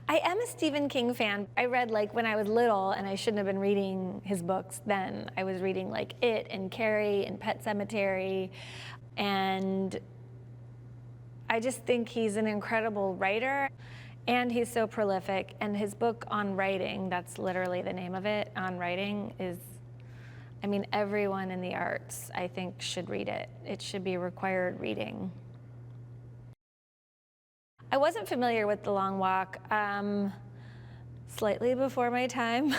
I am a Stephen King fan. I read like when I was little, and I shouldn't have been reading his books then. I was reading like It and Carrie and Pet Sematary, and I just think he's an incredible writer, and he's so prolific. And his book on writing, that's literally the name of it, On Writing, is, I mean, everyone in the arts, I think, should read it. It should be required reading. I wasn't familiar with The Long Walk, slightly before my time.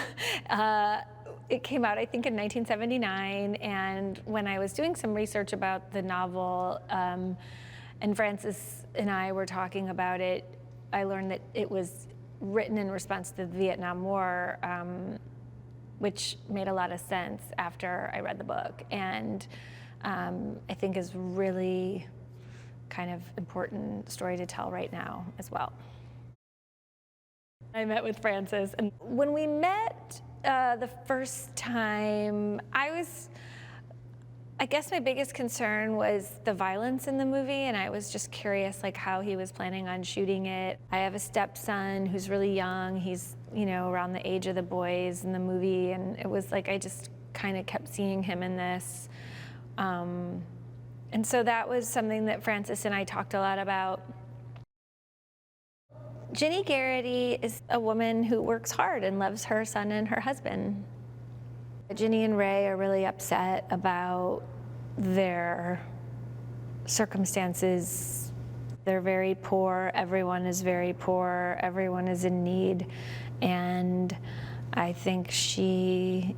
It came out, I think, in 1979, and when I was doing some research about the novel, and Frances and I were talking about it, I learned that it was written in response to the Vietnam War, which made a lot of sense after I read the book, and I think is really kind of important story to tell right now as well. I met with Frances, and when we met the first time, I guess my biggest concern was the violence in the movie, and I was just curious like how he was planning on shooting it. I have a stepson who's really young. He's, you know, around the age of the boys in the movie, and it was like I just kind of kept seeing him in this. And so that was something that Frances and I talked a lot about. Ginny Garrity is a woman who works hard and loves her son and her husband. Ginny and Ray are really upset about their circumstances. They're very poor, everyone is very poor, everyone is in need, and I think she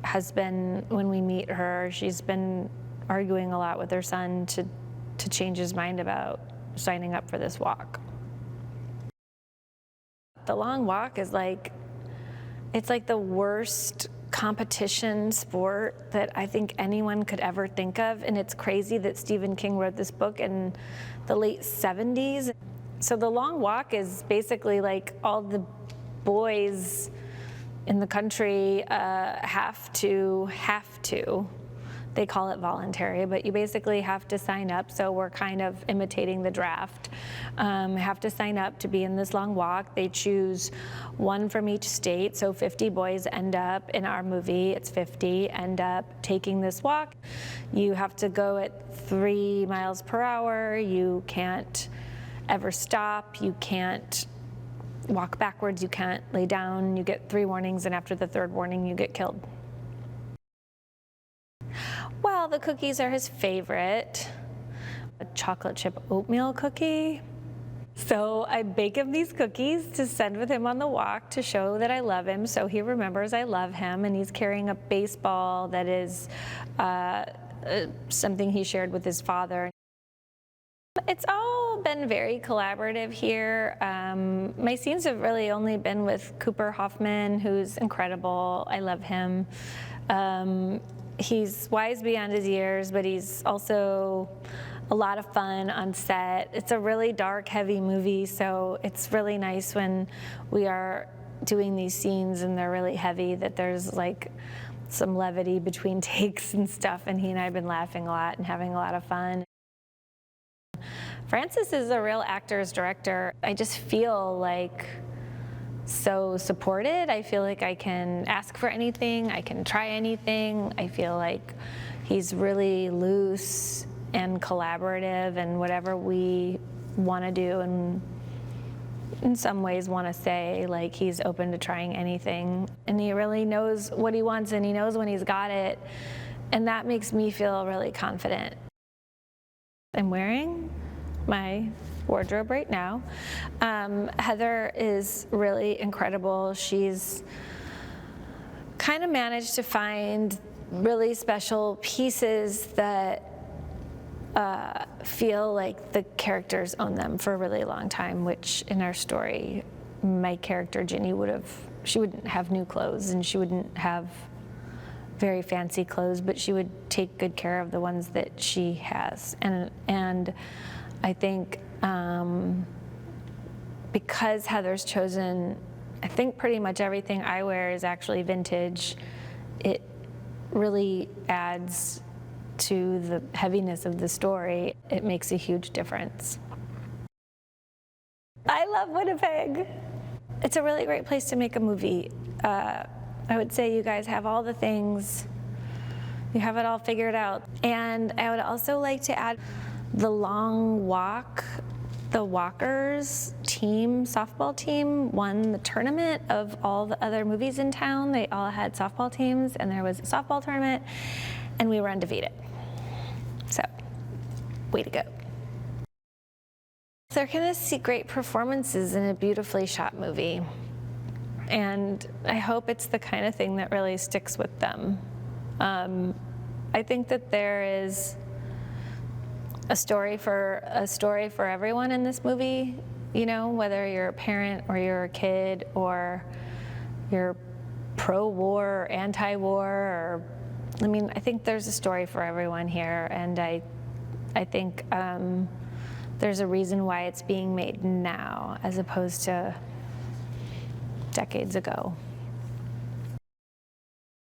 has been, when we meet her, she's been arguing a lot with her son to change his mind about signing up for this walk. The Long Walk is like, it's like the worst competition sport that I think anyone could ever think of, and it's crazy that Stephen King wrote this book in the late 70s. So The Long Walk is basically like all the boys in the country have to. They call it voluntary, but you basically have to sign up, so we're kind of imitating the draft. Have to sign up to be in this long walk. They choose one from each state, so 50 boys end up, in our movie it's 50, end up taking this walk. You have to go at 3 miles per hour, you can't ever stop, you can't walk backwards, you can't lay down, you get 3 warnings, and after the 3rd warning you get killed. Well, the cookies are his favorite. A chocolate chip oatmeal cookie. So I bake him these cookies to send with him on the walk to show that I love him, so he remembers I love him, and he's carrying a baseball that is something he shared with his father. It's all been very collaborative here. My scenes have really only been with Cooper Hoffman, who's incredible. I love him. He's wise beyond his years, but he's also a lot of fun on set. It's a really dark, heavy movie, so it's really nice when we are doing these scenes and they're really heavy, that there's like some levity between takes and stuff, and he and I have been laughing a lot and having a lot of fun. Frances is a real actor's director. I just feel like so supported. I feel like I can ask for anything, I can try anything. I feel like he's really loose and collaborative, and whatever we want to do and in some ways want to say, like, he's open to trying anything. And he really knows what he wants, and he knows when he's got it, and that makes me feel really confident. I'm wearing my wardrobe right now. Heather is really incredible. She's kind of managed to find really special pieces that feel like the characters own them for a really long time, which in our story, my character Ginny she wouldn't have new clothes, and she wouldn't have very fancy clothes, but she would take good care of the ones that she has. And I think because Heather's chosen, I think pretty much everything I wear is actually vintage, it really adds to the heaviness of the story. It makes a huge difference. I love Winnipeg. it's a really great place to make a movie. I would say you guys have all the things. You have it all figured out. And I would also like to add the long walk. The Walkers team, softball team, won the tournament of all the other movies in town. They all had softball teams, and there was a softball tournament, and we were undefeated. So, way to go. They're gonna see great performances in a beautifully shot movie. And I hope it's the kind of thing that really sticks with them. I think that there is a story for everyone in this movie, you know, whether you're a parent or you're a kid or you're pro-war or anti-war, or, I mean, I think there's a story for everyone here, and I think there's a reason why it's being made now as opposed to decades ago.